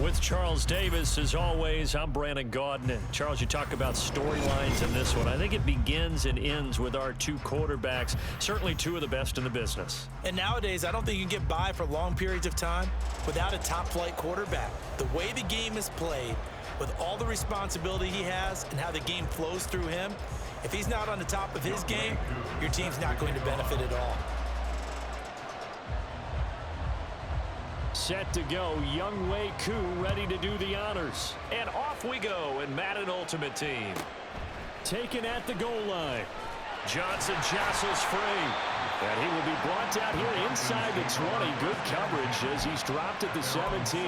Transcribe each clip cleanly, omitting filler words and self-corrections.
With Charles Davis, as always, I'm Brandon Gaudin. And Charles, you talk about storylines in this one. I think it begins and ends with our two quarterbacks, certainly two of the best in the business. And nowadays, I don't think you can get by for long periods of time without a top-flight quarterback. The way the game is played, with all the responsibility he has and how the game flows through him, if he's not on the top of his game, your team's not going to benefit at all. Set to go, Younghoe Koo ready to do the honors. And off we go in Madden Ultimate Team. Taken at the goal line. Johnson jostles free. And he will be brought down here inside the 20. Good coverage as he's dropped at the 17.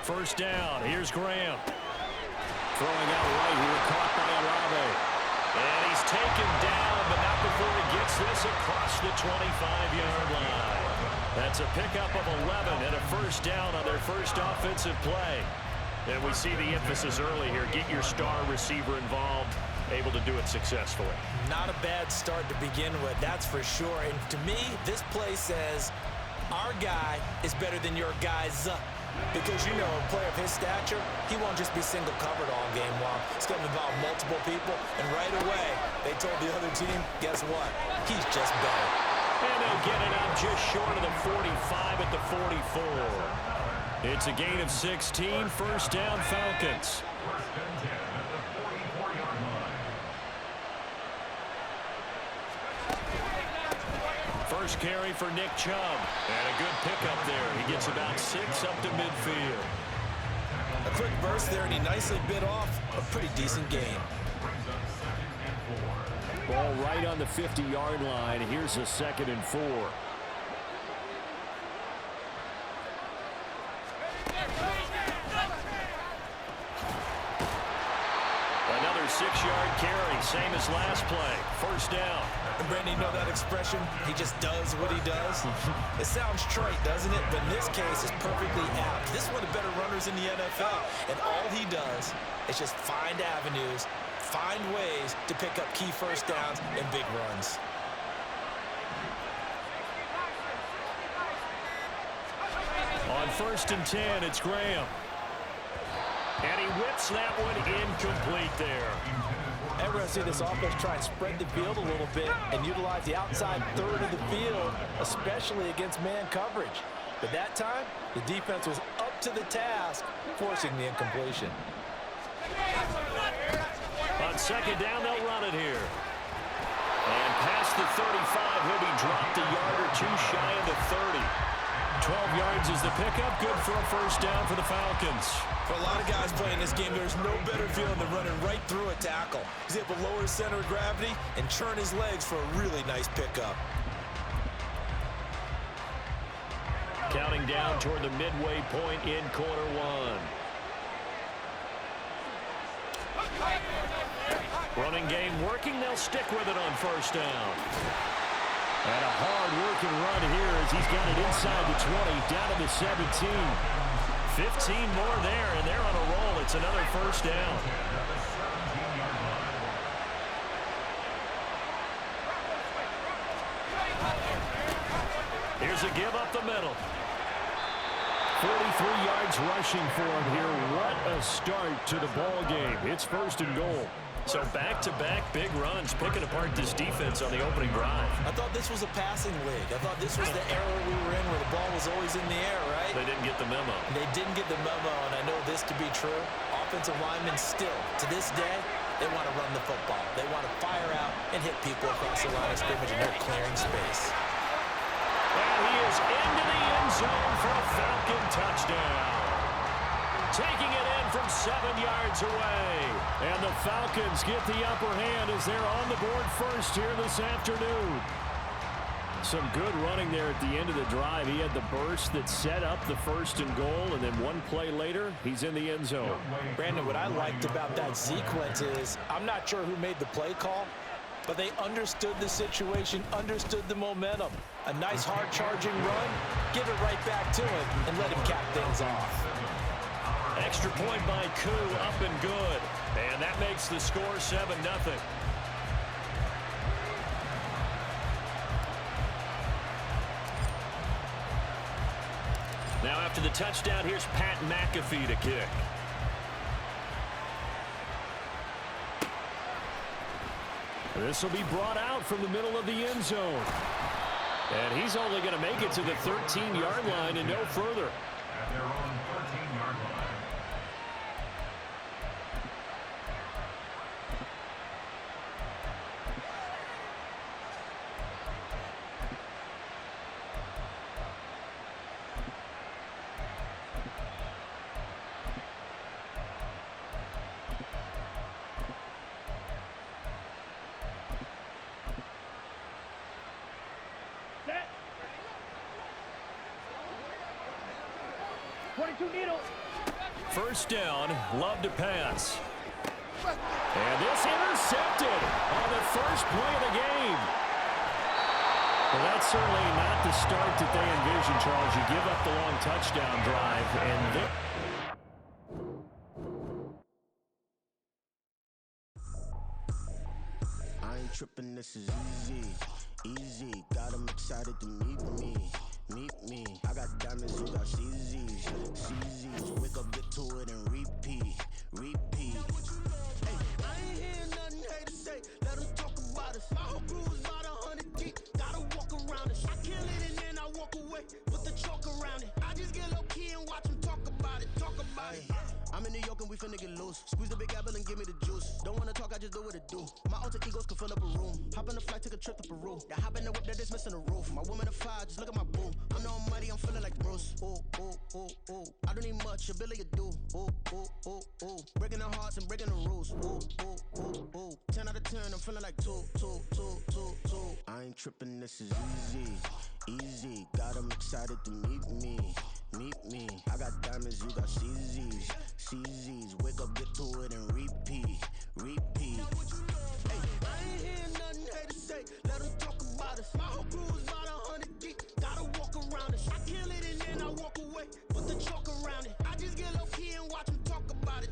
First down. Here's Graham. Throwing out right here. Caught by Olave. And he's taken down, but not before he gets this across the 25-yard line. That's a pickup of 11 and a first down on their first offensive play. And we see the emphasis early here. Get your star receiver involved. Able to do it successfully. Not a bad start to begin with, that's for sure. And to me, this play says our guy is better than your guy's. Because, you know, a player of his stature, he won't just be single covered all game long. It's going to involve multiple people. And right away, they told the other team, guess what? He's just better. And they'll get it up just short of the 45 at the 44. It's a gain of 16. First down, Falcons. First carry for Nick Chubb. And a good pickup there. He gets about 6 up to midfield. A quick burst there, and he nicely bit off a pretty decent gain. Ball right on the 50-yard line. Here's a 2nd and 4. Another 6-yard carry, same as last play. First down. And Brandon, you know that expression? He just does what he does. It sounds trite, doesn't it? But in this case, it's perfectly apt. This is one of the better runners in the NFL. And all he does is just find avenues, find ways to pick up key first downs and big runs. On 1st and 10, it's Graham. And he whips that one incomplete there. And we're going to see this offense try and spread the field a little bit and utilize the outside third of the field, especially against man coverage. But that time, the defense was up to the task, forcing the incompletion. On 2nd down, they'll run it here. And past the 35, he'll be dropped a yard or two shy of the 30. 12 yards is the pickup. Good for a first down for the Falcons. For a lot of guys playing this game, there's no better feeling than running right through a tackle. He's able to lower his center of gravity and churn his legs for a really nice pickup. Counting down toward the midway point in quarter one. Running game working. They'll stick with it on first down. And a hard-working run here as he's got it inside the 20, down to the 17. 15 more there, and they're on a roll. It's another first down. Here's a give up the middle. 43 yards rushing for him here. What a start to the ball game. It's 1st and goal. So back-to-back big runs, picking apart this defense on the opening drive. I thought this was a passing league. I thought this was the era we were in where the ball was always in the air, right? They didn't get the memo. They didn't get the memo, and I know this to be true. Offensive linemen still, to this day, they want to run the football. They want to fire out and hit people across the line of scrimmage, and they're clearing space. And he is into the end zone for a Falcon touchdown. taking it in from 7 yards away. And the Falcons get the upper hand as they're on the board first here this afternoon. Some good running there at the end of the drive. He had the burst that set up the 1st and goal, and then one play later, he's in the end zone. Brandon, what I liked about that sequence is I'm not sure who made the play call, but they understood the situation, understood the momentum. A nice hard-charging run, give it right back to him, and let him cap things off. Extra point by Koo, up and good. And that makes the score 7-0. Now after the touchdown, here's Pat McAfee to kick. This will be brought out from the middle of the end zone. And he's only going to make it to the 13-yard line and no further. At their own 13-yard line. First down, Love to pass. And this intercepted on the first play of the game. Well, that's certainly not the start that they envisioned, Charles. You give up the long touchdown drive, and I ain't tripping, this is easy, easy. Got 'em excited to meet me. I got diamonds, you got CZs. Wake up, get to it, and repeat. Hey, I ain't hear nothing haters say. Let them talk about us. My whole crew is about 100 deep. Gotta walk around it. I kill it and then I walk away. Put the chalk around it. I just get low key and watch them talk about it. I'm in New York and we finna get loose. Squeeze the big apple and give me the juice. Don't wanna talk, I just do what it do. My alter egos can fill up a room. Hop on the flight, take a trip to Peru. That hop in the whip, that is missing the roof. My woman a fire, just look at my boo. I'm the almighty, I'm feeling like Bruce. Ooh. I don't need much, ability to do. Ooh. Breaking the hearts and breaking the rules. Ooh. 10 out of 10, I'm feeling like two. I ain't tripping, this is easy. Got 'em excited to meet me. I got diamonds, you got CZs. Wake up, get to it, and repeat. Hey, I ain't hear nothing haters say. Let them talk about us. My whole crew is about 100 deep. Gotta walk around it. I kill it and then I walk away. Put the chalk around it. I just get low key and watch them talk about it.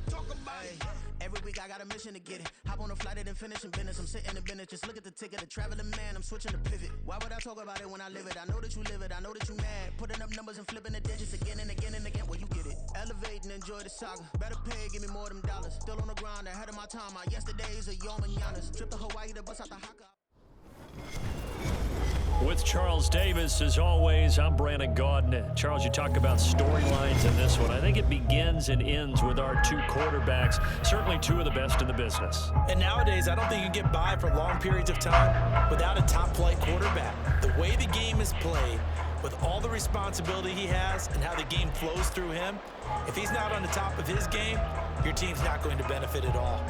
Every week I got a mission to get it. Hop on a flight and then finish in business. I'm sitting in business, just look at the ticket. A traveling man, I'm switching to pivot. Why would I talk about it when I live it? I know that you live it, I know that you mad. Putting up numbers and flipping the digits again and again and again. Well, you get it. Elevate and enjoy the saga. Better pay, give me more of them dollars. Still on the grind, ahead of my time. My yesterdays are your mananas. Trip to Hawaii to bust out the haka. with Charles Davis, as always, I'm Brandon Gaudin. Charles, you talk about storylines in this one. I think it begins and ends with our two quarterbacks, certainly two of the best in the business. And nowadays, I don't think you can get by for long periods of time without a top-flight quarterback. The way the game is played, with all the responsibility he has and how the game flows through him, if he's not on the top of his game, your team's not going to benefit at all.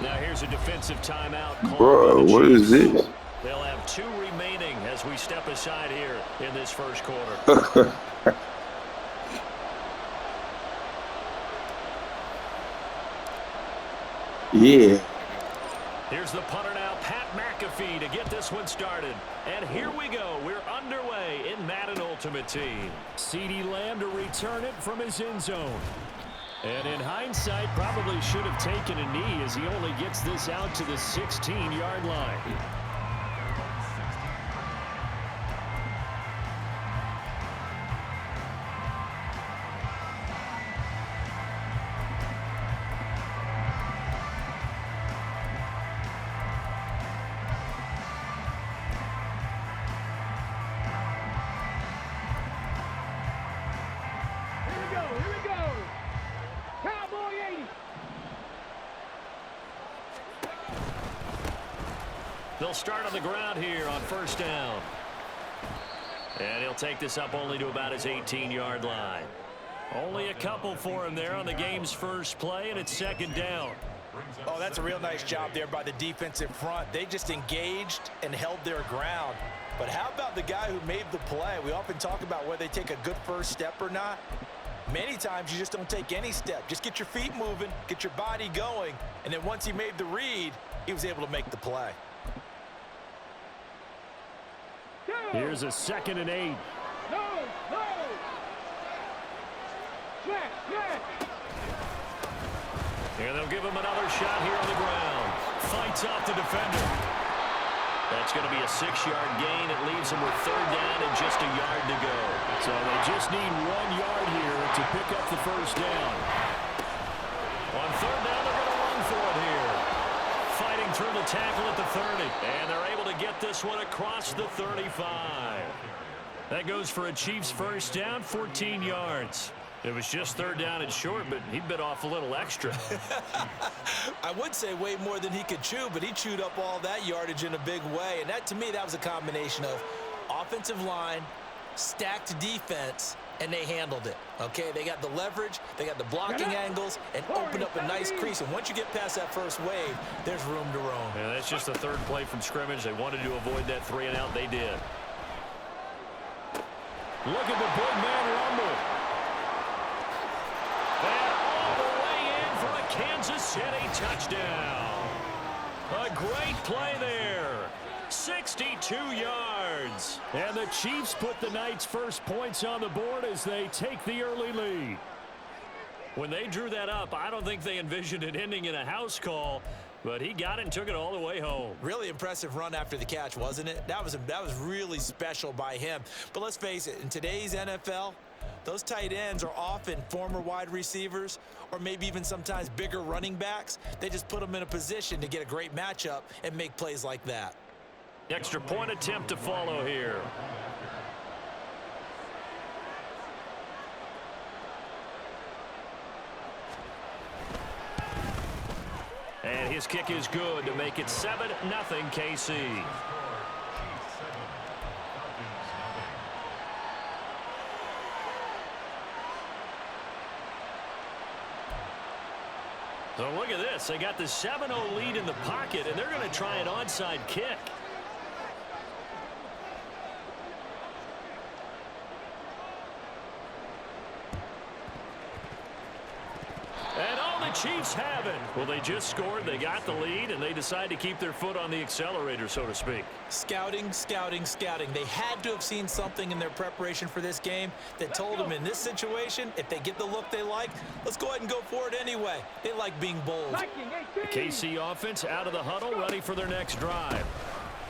Now here's a defensive timeout called. Bro, what is this? They'll have two remaining as we step aside here in this first quarter. Yeah. Here's the punter now, Pat McAfee, to get this one started. And here we go. We're underway in Madden Ultimate Team. CeeDee Lamb to return it from his end zone. And in hindsight, probably should have taken a knee as he only gets this out to the 16-yard line. They'll start on the ground here on first down. And he'll take this up only to about his 18-yard line. Only a couple for him there on the game's first play, and it's second down. Oh, that's a real nice job there by the defensive front. They just engaged and held their ground. But how about the guy who made the play? We often talk about whether they take a good first step or not. Many times you just don't take any step. Just get your feet moving, get your body going, and then once he made the read, he was able to make the play. Here's a 2nd and 8. And they'll give him another shot here on the ground. Fights off the defender. That's going to be a 6-yard gain. It leaves them with 3rd down and just a yard to go. So they just need 1 yard here to pick up the first down. On 3rd down, they're going to run for it here. Fighting through the tackle at the 30. And they're able to get this one across the 35. That goes for a Chiefs first down, 14 yards. It was just 3rd down and short, but he bit off a little extra. I would say way more than he could chew, but he chewed up all that yardage in a big way. And that, to me, that was a combination of offensive line, stacked defense, and they handled it. Okay, they got the leverage, they got the blocking angles, and opened up a nice crease. And once you get past that first wave, there's room to roam. Yeah, that's just the 3rd play from scrimmage. They wanted to avoid that 3 and out. They did. Look at the big man rumble. And all the way in for a Kansas City touchdown. A great play there. 62 yards. And the Chiefs put the night's first points on the board as they take the early lead. When they drew that up, I don't think they envisioned it ending in a house call, but he got it and took it all the way home. Really impressive run after the catch, wasn't it? That was really special by him. But let's face it, in today's NFL, those tight ends are often former wide receivers or maybe even sometimes bigger running backs. They just put them in a position to get a great matchup and make plays like that. Extra point attempt to follow here. And his kick is good to make it 7-0 KC. So look at this. They got the 7-0 lead in the pocket, and they're going to try an onside kick. And all the Chiefs have it. Well, they just scored, they got the lead, and they decide to keep their foot on the accelerator, so to speak. Scouting, scouting, scouting. They had to have seen something in their preparation for this game that told them in this situation, if they get the look they like, let's go ahead and go for it anyway. They like being bold. The KC offense out of the huddle, ready for their next drive.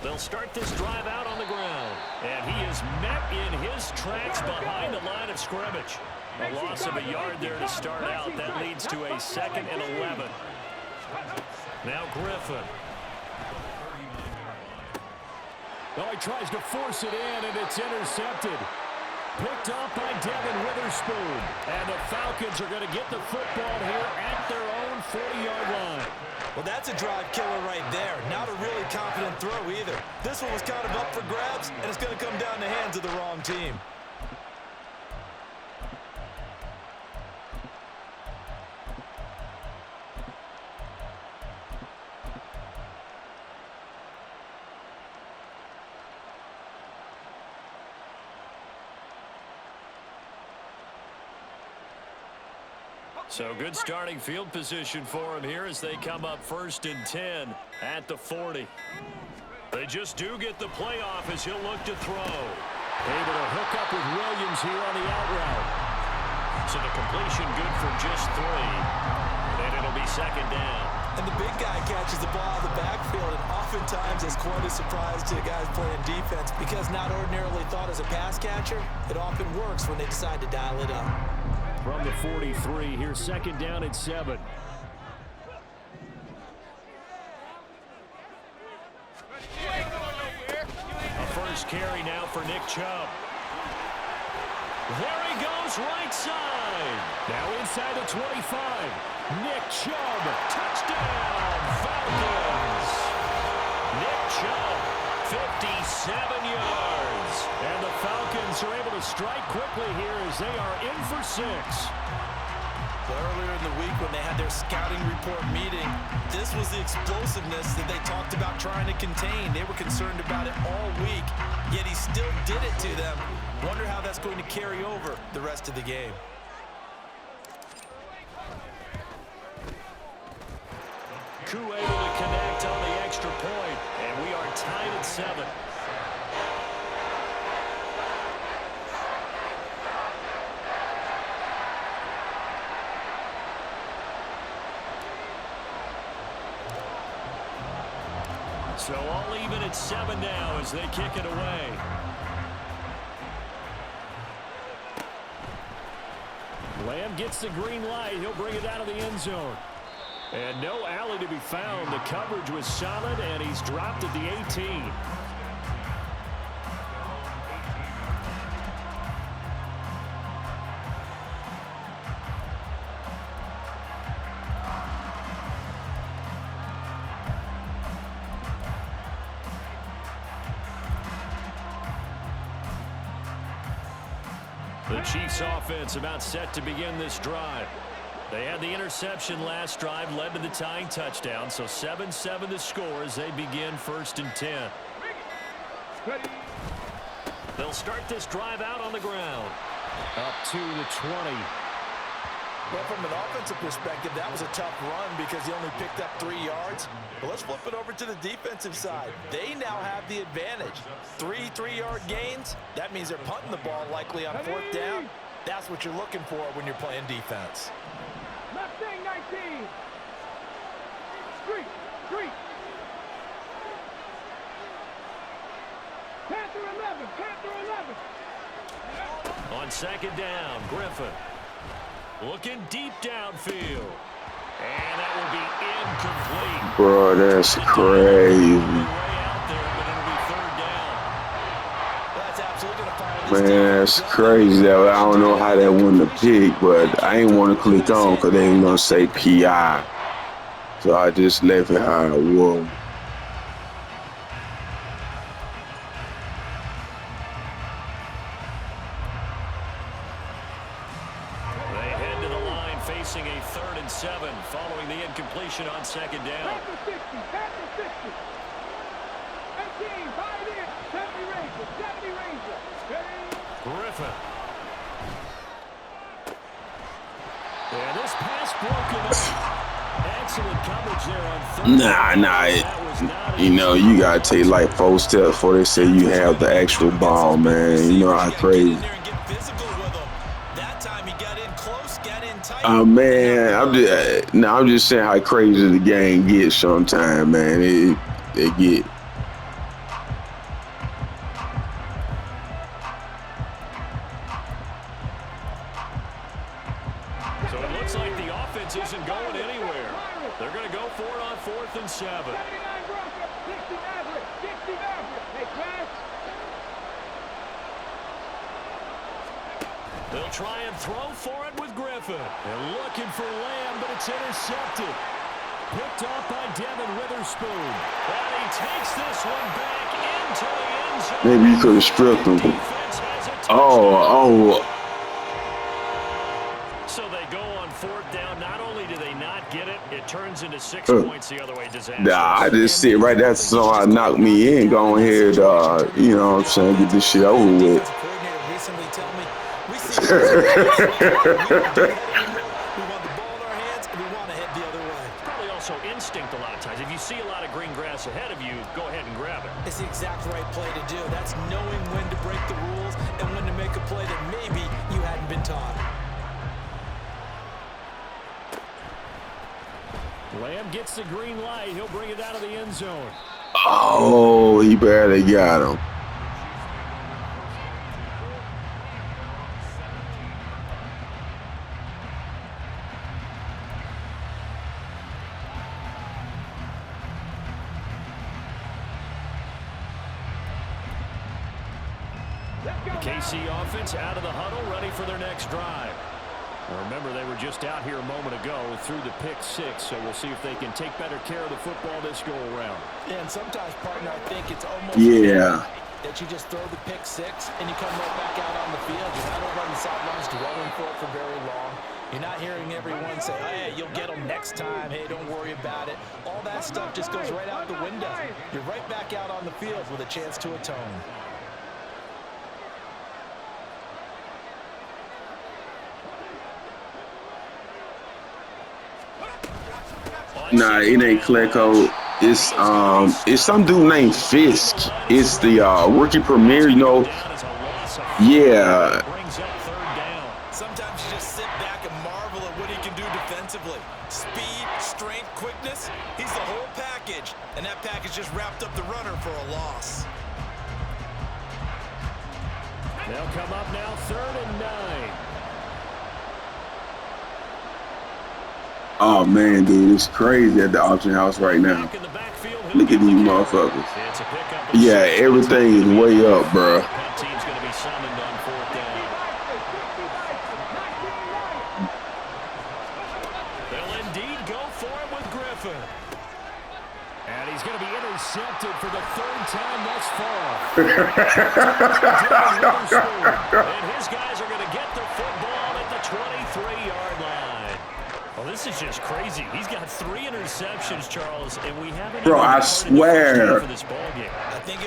They'll start this drive out on the ground. And he is met in his tracks behind the line of scrimmage. A loss of a yard there to start out. That leads to a 2nd and 11. Now Griffin. Oh, he tries to force it in, and it's intercepted. Picked off by Devin Witherspoon. And the Falcons are going to get the football here at their own 40-yard line. Well, that's a drive killer right there. Not a really confident throw either. This one was kind of up for grabs, and it's going to come down the hands of the wrong team. So good starting field position for him here as they come up 1st and 10 at the 40. They just do get the playoff as he'll look to throw. Able to hook up with Williams here on the out route. So the completion good for just 3. And it'll be 2nd down. And the big guy catches the ball out of the backfield, and oftentimes it's quite a surprise to the guys playing defense because not ordinarily thought as a pass catcher, it often works when they decide to dial it up. From the 43, here's 2nd down and 7. A first carry now for Nick Chubb. There he goes, right side. Now inside the 25. Nick Chubb, touchdown, Falcons. Nick show. 57 yards. And the Falcons are able to strike quickly here as they are in for 6. Earlier in the week when they had their scouting report meeting, this was the explosiveness that they talked about trying to contain. They were concerned about it all week, yet he still did it to them. Wonder how that's going to carry over the rest of the game. Koo able to connect on the extra point, and we are tied at 7. So all even at 7 now as they kick it away. Lamb gets the green light. He'll bring it out of the end zone. And no alley to be found. The coverage was solid, and he's dropped at the 18. The Chiefs offense about set to begin this drive. They had the interception last drive, led to the tying touchdown. So 7-7 the score as they begin 1st and 10. They'll start this drive out on the ground. Up to the 20. Well, from an offensive perspective, that was a tough run because he only picked up 3 yards. But let's flip it over to the defensive side. They now have the advantage. 3 3-yard gains. That means they're punting the ball likely on 4th down. That's what you're looking for when you're playing defense. Mustang 19. Street. Panther 11. On 2nd down, Griffin. Looking deep downfield. And that will be incomplete. Bro, that's crazy. Man, that's crazy. That I don't know how that won the pick, but I ain't want to click on because they ain't gonna say PI. So I just left it how it was. They head to the line facing a 3rd and 7 following the incompletion on 2nd down. Panther 60. 18, buy it in. 70 Ranger. Griffin. And this pass broken up. Excellent coverage there on 3rd. You know, you gotta take like 4 steps before they say you have the actual ball, man. You know how crazy. Oh man, I'm just saying how crazy the game gets sometimes, man. It get. So it looks like the offense isn't going anywhere. They're going to go for it on 4th and 7. 79 Broncos, 60 Maverick. Hey, Crash. They'll try and throw for it with Griffin. They're looking for Lamb, but it's intercepted. Picked off by Devin Witherspoon. And he takes this one back into the end zone. Maybe you could have stripped him. Oh. So they go on 4th down. Not only do they not get it, it turns into 6 points the other way. Disaster. Nah, I just sit right there. So I knock me in. Go ahead, you know what I'm saying? Get this shit over with. We want the ball in our hands, and we want to head the other way. Probably also instinct a lot of times. If you see a lot of green grass ahead of you, go ahead and grab it. It's the exact right play to do. That's knowing when to break the rules and when to make a play that maybe you hadn't been taught. Lamb gets the green light. He'll bring it out of the end zone. Oh, he barely got him. KC offense out of the huddle, ready for their next drive. Remember, they were just out here a moment ago through the pick six, so we'll see if they can take better care of the football this go-around. Yeah, and sometimes, partner, I think it's almost that you just throw the pick six and you come right back out on the field. You're not over on the sidelines dwelling for very long. You're not hearing everyone say, hey, you'll get them next time. Hey, don't worry about it. All that stuff just goes right out the window. You're right back out on the field with a chance to atone. Nah, it ain't Klecko. It's some dude named Fisk. It's the rookie premier, you know. Yeah. Sometimes you just sit back and marvel at what he can do defensively. Speed, strength, quickness. He's the whole package. And that package just wrapped up the runner for a loss. They'll come up now 3rd and 9. Oh man, dude, it's crazy at the auction house right now. Look at these motherfuckers. Yeah, everything is way up, bro. Team's going to be summoned on 4th down. They'll indeed go for it with Griffin. And he's going to be intercepted for the 3rd time thus far. And his guys are going to get the football at the 23-yard line. Well, this is just crazy. He's got 3 interceptions, Charles, and we haven't. Bro, I swear. For this ball game.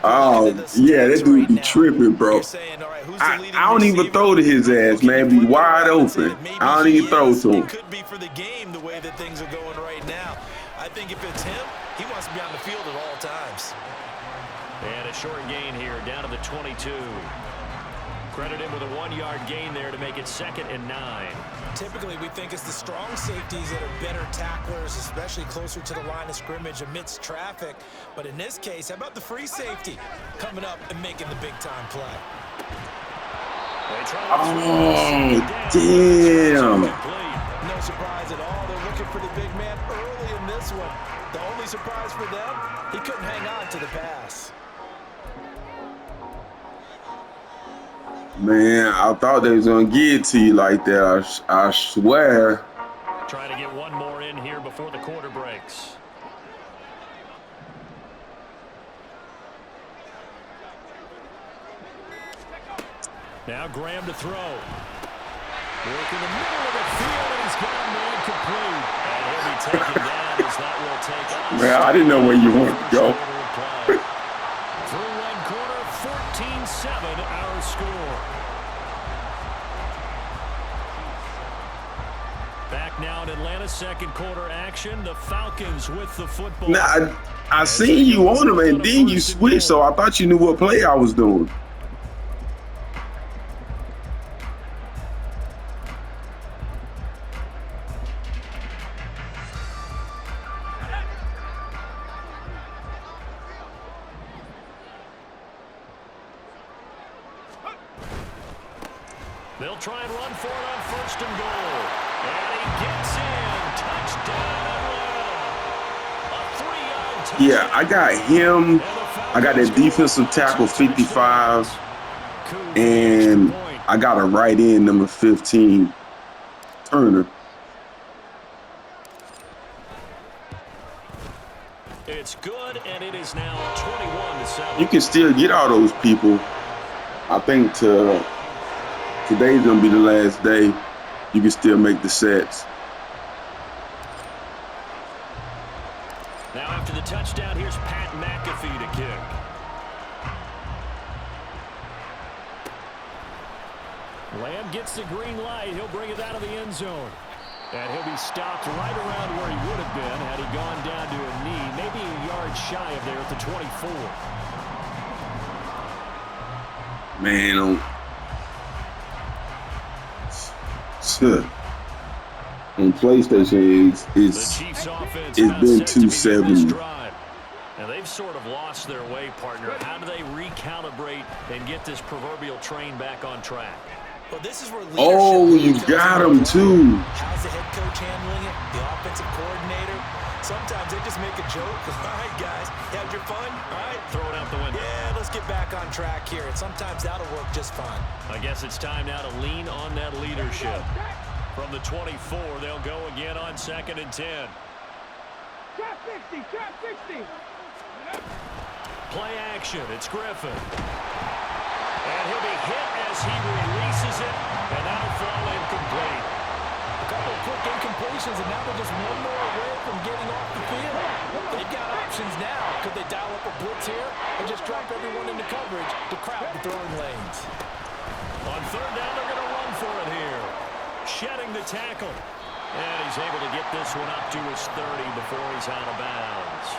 Oh, yeah, that dude be tripping, bro. I don't even throw to his ass, man. Be wide open. I don't even throw to him. It could be for the game the way that things are going right now. I think if it's him, he wants to be on the field at all times. And a short gain here, down to the 22. Credit him with a 1-yard gain there to make it 2nd and 9. Typically, we think it's the strong safeties that are better tacklers, especially closer to the line of scrimmage amidst traffic. But in this case, how about the free safety coming up and making the big-time play? Oh, damn. No surprise at all. They're looking for the big man early in this one. The only surprise for them, he couldn't hang on to the pass. Man, I thought they was going to get to you like that. I swear. Trying to get one more in here before the quarter breaks. Now Graham to throw. Work in the middle of the field, and he's got a man complete. And he'll be taken down as that will take us. Man, I didn't know where you wanted to go. Through one quarter, 14-7 our score. Back now in Atlanta's 2nd quarter action. The Falcons with the football. Nah, I seen you on them, and then you switched, so I thought you knew what play I was doing. They'll try and run for it on 1st and goal. And he gets in. Touchdown, Atlanta. A 3-yard touchdown. Yeah, I got him. I got that defensive tackle 55. And I got a right end number 15, Turner. It's good, and it is now 21-7. You can still get all those people. I think today's gonna be the last day. You can still make the sets. Now after the touchdown, here's Pat McAfee to kick. Lamb gets the green light. He'll bring it out of the end zone. And he'll be stopped right around where he would have been had he gone down to a knee, maybe a yard shy of there at the 24. Man, on PlayStation, it's been 270. Now they've sort of lost their way, partner. How do they recalibrate and get this proverbial train back on track? Well, this is where you got him too. How's the head coach handling it? The offensive coordinator? Sometimes they just make a joke. All right, guys, had your fun? All right, throw it out the window. Yeah, let's get back on track here. And sometimes that'll work just fine. I guess it's time now to lean on that leadership. From the 24, they'll go again on 2nd and 10. Trap 60, trap 60. Play action, it's Griffin. And he'll be hit as he releases it, and that'll fall incomplete. A couple of quick incompletions, and now they're just one more away from getting off the field. They've got options now. Could they dial up a blitz here and just drop everyone into coverage to crowd the throwing lanes? On 3rd down, they're going to run for it here. Shedding the tackle. And he's able to get this one up to his 30 before he's out of bounds.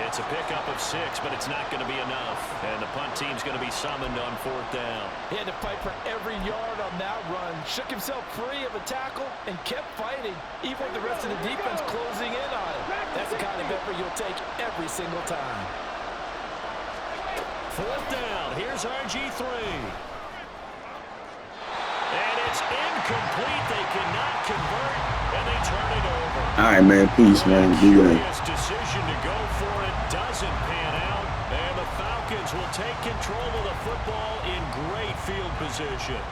It's a pickup of 6, but it's not going to be enough. And the punt team's going to be summoned on 4th down. He had to fight for every yard on that run. Shook himself free of a tackle and kept fighting, even with the rest of the defense closing in on him. That's the kind of effort you'll take every single time. 4th down. Here's RG3. And it's incomplete. They cannot convert, and they turn it over. All right, man. Peace, man. Be good. Curious decision to go for it. Doesn't pan out. And the Falcons will take control of the football in great field position.